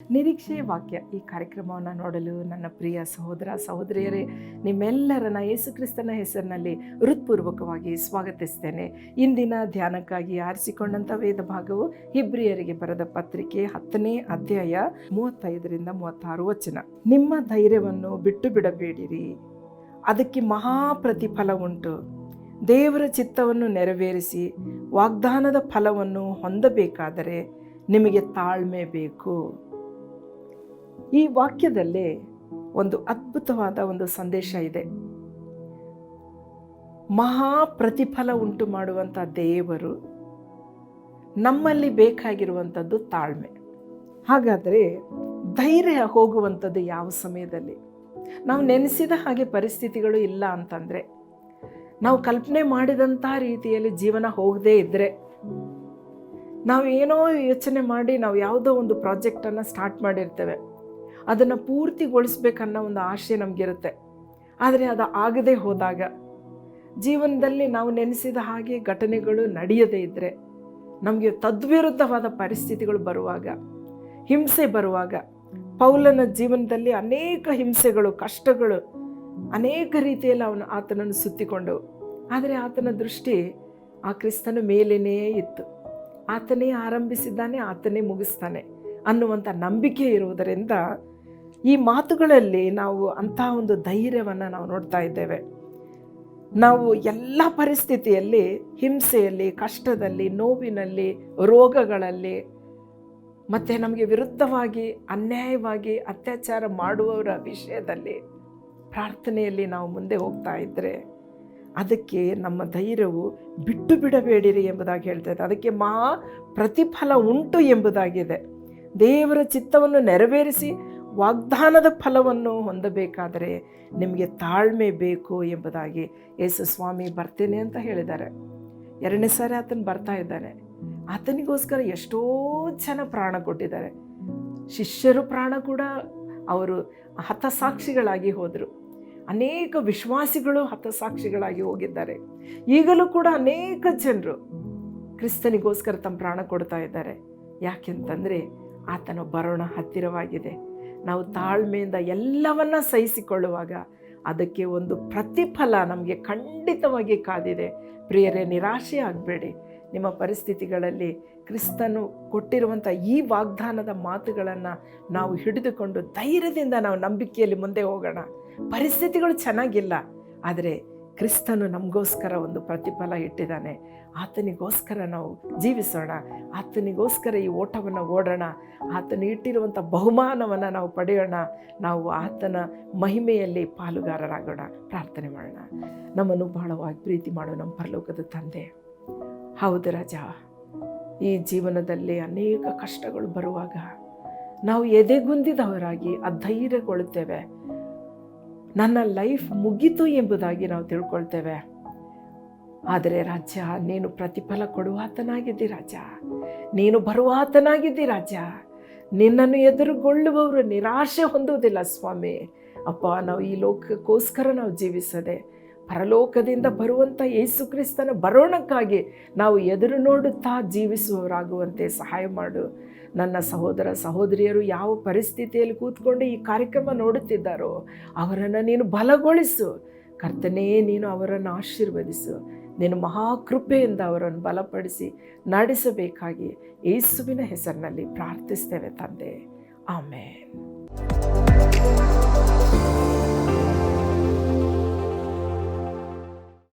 ನಿರೀಕ್ಷೆಯ ವಾಕ್ಯ ಈ ಕಾರ್ಯಕ್ರಮವನ್ನು ನೋಡಲು ನನ್ನ ಪ್ರಿಯ ಸಹೋದರ ಸಹೋದರಿಯರೇ, ನಿಮ್ಮೆಲ್ಲರನ್ನ ಯೇಸು ಕ್ರಿಸ್ತನ ಹೆಸರಿನಲ್ಲಿ ಹೃತ್ಪೂರ್ವಕವಾಗಿ ಸ್ವಾಗತಿಸ್ತೇನೆ. ಇಂದಿನ ಧ್ಯಾನಕ್ಕಾಗಿ ಆರಿಸಿಕೊಂಡಂಥ ವೇದ ಭಾಗವು ಇಬ್ರಿಯರಿಗೆ ಬರೆದ ಪತ್ರಿಕೆ 10ನೇ ಅಧ್ಯಾಯ 35ರಿಂದ 36 ವಚನ. ನಿಮ್ಮ ಧೈರ್ಯವನ್ನು ಬಿಟ್ಟು ಬಿಡಬೇಡಿರಿ, ಅದಕ್ಕೆ ಮಹಾ ಪ್ರತಿಫಲ ಉಂಟು. ದೇವರ ಚಿತ್ತವನ್ನು ನೆರವೇರಿಸಿ ವಾಗ್ದಾನದ ಫಲವನ್ನು ಹೊಂದಬೇಕಾದರೆ ನಿಮಗೆ ತಾಳ್ಮೆ ಬೇಕು. ಈ ವಾಕ್ಯದಲ್ಲಿ ಒಂದು ಅದ್ಭುತವಾದ ಒಂದು ಸಂದೇಶ ಇದೆ. ಮಹಾ ಪ್ರತಿಫಲ ಉಂಟು ಮಾಡುವಂಥ ದೇವರು, ನಮ್ಮಲ್ಲಿ ಬೇಕಾಗಿರುವಂಥದ್ದು ತಾಳ್ಮೆ. ಹಾಗಾದರೆ ಧೈರ್ಯ ಹೋಗುವಂಥದ್ದು ಯಾವ ಸಮಯದಲ್ಲಿ? ನಾವು ನೆನೆಸಿದ ಹಾಗೆ ಪರಿಸ್ಥಿತಿಗಳು ಇಲ್ಲ ಅಂತಂದರೆ, ನಾವು ಕಲ್ಪನೆ ಮಾಡಿದಂಥ ರೀತಿಯಲ್ಲಿ ಜೀವನ ಹೋಗದೇ ಇದ್ದರೆ, ನಾವು ಏನೋ ಯೋಚನೆ ಮಾಡಿ ನಾವು ಯಾವುದೋ ಒಂದು ಪ್ರಾಜೆಕ್ಟನ್ನು ಸ್ಟಾರ್ಟ್ ಮಾಡಿರ್ತೇವೆ, ಅದನ್ನು ಪೂರ್ತಿಗೊಳಿಸ್ಬೇಕನ್ನೋ ಒಂದು ಆಶೆ ನಮಗಿರುತ್ತೆ. ಆದರೆ ಅದು ಆಗದೆ ಹೋದಾಗ, ಜೀವನದಲ್ಲಿ ನಾವು ನೆನೆಸಿದ ಹಾಗೆ ಘಟನೆಗಳು ನಡೆಯದೇ ಇದ್ದರೆ, ನಮಗೆ ತದ್ವಿರುದ್ಧವಾದ ಪರಿಸ್ಥಿತಿಗಳು ಬರುವಾಗ, ಹಿಂಸೆ ಬರುವಾಗ, ಪೌಲನ ಜೀವನದಲ್ಲಿ ಅನೇಕ ಹಿಂಸೆಗಳು, ಕಷ್ಟಗಳು ಅನೇಕ ರೀತಿಯಲ್ಲಿ ಆತನನ್ನು ಸುತ್ತಿಕೊಂಡು, ಆದರೆ ಆತನ ದೃಷ್ಟಿ ಆ ಕ್ರಿಸ್ತನ ಮೇಲೇನೇ ಇತ್ತು. ಆತನೇ ಆರಂಭಿಸಿದ್ದಾನೆ, ಆತನೇ ಮುಗಿಸ್ತಾನೆ ಅನ್ನುವಂಥ ನಂಬಿಕೆ ಇರುವುದರಿಂದ ಈ ಮಾತುಗಳಲ್ಲಿ ನಾವು ಅಂಥ ಒಂದು ಧೈರ್ಯವನ್ನು ನಾವು ನೋಡ್ತಾ ಇದ್ದೇವೆ. ನಾವು ಎಲ್ಲ ಪರಿಸ್ಥಿತಿಯಲ್ಲಿ, ಹಿಂಸೆಯಲ್ಲಿ, ಕಷ್ಟದಲ್ಲಿ, ನೋವಿನಲ್ಲಿ, ರೋಗಗಳಲ್ಲಿ, ಮತ್ತು ನಮಗೆ ವಿರುದ್ಧವಾಗಿ ಅನ್ಯಾಯವಾಗಿ ಅತ್ಯಾಚಾರ ಮಾಡುವವರ ವಿಷಯದಲ್ಲಿ ಪ್ರಾರ್ಥನೆಯಲ್ಲಿ ನಾವು ಮುಂದೆ ಹೋಗ್ತಾ ಇದ್ದರೆ, ಅದಕ್ಕೆ ನಮ್ಮ ಧೈರ್ಯವು ಬಿಟ್ಟು ಬಿಡಬೇಡಿರಿ ಎಂಬುದಾಗಿ ಹೇಳ್ತದೆ. ಅದಕ್ಕೆ ಮಹಾ ಪ್ರತಿಫಲ ಉಂಟು ಎಂಬುದಾಗಿದೆ. ದೇವರ ಚಿತ್ತವನ್ನು ನೆರವೇರಿಸಿ ವಾಗ್ದಾನದ ಫಲವನ್ನು ಹೊಂದಬೇಕಾದರೆ ನಿಮಗೆ ತಾಳ್ಮೆ ಬೇಕು ಎಂಬುದಾಗಿ ಯೇಸು ಸ್ವಾಮಿ ಬರ್ತೇನೆ ಅಂತ ಹೇಳಿದ್ದಾರೆ. 2ನೇ ಸಾರಿ ಆತನು ಬರ್ತಾ ಇದ್ದಾನೆ. ಆತನಿಗೋಸ್ಕರ ಎಷ್ಟೋ ಜನ ಪ್ರಾಣ ಕೊಟ್ಟಿದ್ದಾರೆ. ಶಿಷ್ಯರು ಪ್ರಾಣ ಕೂಡ ಅವರು ಹತಸಾಕ್ಷಿಗಳಾಗಿ ಹೋದರು. ಅನೇಕ ವಿಶ್ವಾಸಿಗಳು ಹತಸಾಕ್ಷಿಗಳಾಗಿ ಹೋಗಿದ್ದಾರೆ. ಈಗಲೂ ಕೂಡ ಅನೇಕ ಜನರು ಕ್ರಿಸ್ತನಿಗೋಸ್ಕರ ತಮ್ಮ ಪ್ರಾಣ ಕೊಡ್ತಾ ಇದ್ದಾರೆ. ಯಾಕೆಂತಂದರೆ ಆತನ ಬರೋಣ ಹತ್ತಿರವಾಗಿದೆ. ನಾವು ತಾಳ್ಮೆಯಿಂದ ಎಲ್ಲವನ್ನ ಸಹಿಸಿಕೊಳ್ಳುವಾಗ ಅದಕ್ಕೆ ಒಂದು ಪ್ರತಿಫಲ ನಮಗೆ ಖಂಡಿತವಾಗಿ ಕಾದಿದೆ. ಪ್ರಿಯರೇ, ನಿರಾಶೆ ಆಗಬೇಡಿ. ನಿಮ್ಮ ಪರಿಸ್ಥಿತಿಗಳಲ್ಲಿ ಕ್ರಿಸ್ತನು ಕೊಟ್ಟಿರುವಂಥ ಈ ವಾಗ್ದಾನದ ಮಾತುಗಳನ್ನು ನಾವು ಹಿಡಿದುಕೊಂಡು ಧೈರ್ಯದಿಂದ ನಾವು ನಂಬಿಕೆಯಲ್ಲಿ ಮುಂದೆ ಹೋಗೋಣ. ಪರಿಸ್ಥಿತಿಗಳು ಚೆನ್ನಾಗಿಲ್ಲ, ಆದರೆ ಕ್ರಿಸ್ತನು ನಮಗೋಸ್ಕರ ಒಂದು ಪ್ರತಿಫಲ ಇಟ್ಟಿದ್ದಾನೆ. ಆತನಿಗೋಸ್ಕರ ನಾವು ಜೀವಿಸೋಣ, ಆತನಿಗೋಸ್ಕರ ಈ ಓಟವನ್ನು ಓಡೋಣ, ಆತನು ಇಟ್ಟಿರುವಂಥ ಬಹುಮಾನವನ್ನು ನಾವು ಪಡೆಯೋಣ. ನಾವು ಆತನ ಮಹಿಮೆಯಲ್ಲಿ ಪಾಲುಗಾರರಾಗೋಣ. ಪ್ರಾರ್ಥನೆ ಮಾಡೋಣ. ನಮ್ಮನ್ನು ಬಹಳವಾಗಿ ಪ್ರೀತಿ ಮಾಡೋ ನಮ್ಮ ಪರಲೋಕದ ತಂದೆ, ಹೌದು ರಾಜ, ಈ ಜೀವನದಲ್ಲಿ ಅನೇಕ ಕಷ್ಟಗಳು ಬರುವಾಗ ನಾವು ಎದೆಗುಂದಿದವರಾಗಿ ಅಧೈರ್ಯಗೊಳ್ಳುತ್ತೇವೆ. ನನ್ನ ಲೈಫ್ ಮುಗೀತು ಎಂಬುದಾಗಿ ನಾವು ತಿಳ್ಕೊಳ್ತೇವೆ. ಆದರೆ ರಾಜ, ನೀನು ಪ್ರತಿಫಲ ಕೊಡುವಾತನಾಗಿದ್ದಿ ರಾಜ, ನೀನು ಬರುವಾತನಾಗಿದ್ದಿ ರಾಜ. ನಿನ್ನನ್ನು ಎದುರುಗೊಳ್ಳುವವರು ನಿರಾಶೆ ಹೊಂದುವುದಿಲ್ಲ ಸ್ವಾಮಿ. ಅಪ್ಪ, ನಾವು ಈ ಲೋಕಕ್ಕೋಸ್ಕರ ನಾವು ಜೀವಿಸದೆ ಪರಲೋಕದಿಂದ ಬರುವಂಥ ಯೇಸು ಕ್ರಿಸ್ತನ ಬರೋಣಕ್ಕಾಗಿ ನಾವು ಎದುರು ನೋಡುತ್ತಾ ಜೀವಿಸುವವರಾಗುವಂತೆ ಸಹಾಯ ಮಾಡು. ನನ್ನ ಸಹೋದರ ಸಹೋದರಿಯರು ಯಾವ ಪರಿಸ್ಥಿತಿಯಲ್ಲಿ ಕೂತ್ಕೊಂಡು ಈ ಕಾರ್ಯಕ್ರಮ ನೋಡುತ್ತಿದ್ದಾರೋ ಅವರನ್ನು ನೀನು ಬಲಗೊಳಿಸು. ಕರ್ತನೇ, ನೀನು ಅವರನ್ನು ಆಶೀರ್ವದಿಸು. ನೀನು ಮಹಾಕೃಪೆಯಿಂದ ಅವರನ್ನು ಬಲಪಡಿಸಿ ನಡೆಸಬೇಕಾಗಿ ಯೇಸುವಿನ ಹೆಸರಿನಲ್ಲಿ ಪ್ರಾರ್ಥಿಸ್ತೇವೆ ತಂದೆ. ಆಮೆನ್.